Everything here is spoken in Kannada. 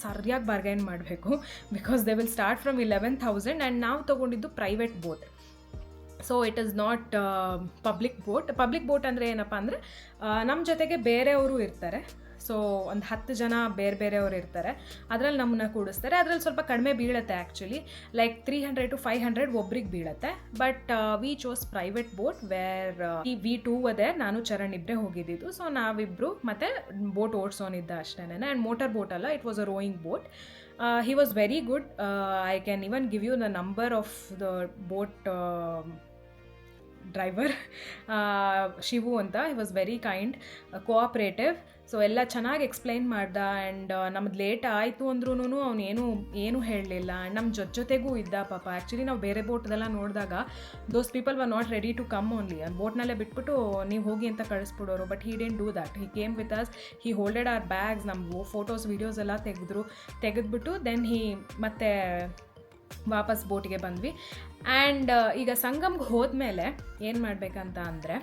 ಸರಿಯಾಗಿ ಬಾರ್ಗೈನ್ ಮಾಡಬೇಕು, because they will start from 11,000 and ನಾವು ತೊಗೊಂಡಿದ್ದು private boat. So it is not public boat ಅಂದರೆ ಏನಪ್ಪ ಅಂದರೆ ನಮ್ಮ ಜೊತೆಗೆ ಬೇರೆಯವರು ಇರ್ತಾರೆ. ಸೊ ಒಂದು 10 ಜನ ಬೇರೆಯವರು ಇರ್ತಾರೆ, ಅದರಲ್ಲಿ ನಮ್ಮನ್ನ ಕೂಡಿಸ್ತಾರೆ. ಅದರಲ್ಲಿ ಸ್ವಲ್ಪ ಕಡಿಮೆ ಬೀಳುತ್ತೆ ಆ್ಯಕ್ಚುಲಿ, ಲೈಕ್ 300 to 500 ಒಬ್ರಿಗೆ ಬೀಳುತ್ತೆ. But we chose private boat where V2 ಅದೇ, ನಾನು ಚರಣ್ ಇಬ್ಬರೇ ಹೋಗಿದ್ದಿದ್ದು. ಸೊ ನಾವಿಬ್ಬರು ಮತ್ತು ಬೋಟ್ ಓಡಿಸೋನಿದ್ದ ಅಷ್ಟೇ. ಆ್ಯಂಡ್ ಮೋಟರ್ ಬೋಟ್ ಅಲ್ಲ, it was a rowing boat. He was very good. I can even give you the number of the boat driver, Shivu ಅಂತ. He was very kind, cooperative. So ಎಲ್ಲ ಚೆನ್ನಾಗಿ ಎಕ್ಸ್ಪ್ಲೈನ್ ಮಾಡ್ದ. ಆ್ಯಂಡ್ ನಮ್ದು ಲೇಟ್ ಆಯಿತು ಅಂದ್ರೂ ಅವನು ಏನೂ ಹೇಳಲಿಲ್ಲ. ಆ್ಯಂಡ್ ನಮ್ಮ ಜೊತೆಗೂ ಇದ್ದ ಪಾಪ. ಆ್ಯಕ್ಚುಲಿ ನಾವು ಬೇರೆ ಬೋಟ್ದೆಲ್ಲ ನೋಡಿದಾಗ those people were not ready to come only. ಬೋಟ್ನಲ್ಲೇ ಬಿಟ್ಬಿಟ್ಟು ನೀವು ಹೋಗಿ ಅಂತ ಕಳಿಸ್ಬಿಡೋರು. But he didn't do that. He came with us, he holded our bags. ನಮ್ಮ ಫೋಟೋಸ್ ವೀಡಿಯೋಸ್ ಎಲ್ಲ ತೆಗೆದ್ಬಿಟ್ಟು ದೆನ್ ಮತ್ತೆ ವಾಪಸ್ ಬೋಟಿಗೆ ಬಂದ್ವಿ. ಆ್ಯಂಡ್ ಈಗ ಸಂಗಮ್ಗೆ ಹೋದ್ಮೇಲೆ ಏನು ಮಾಡಬೇಕಂತ ಅಂದರೆ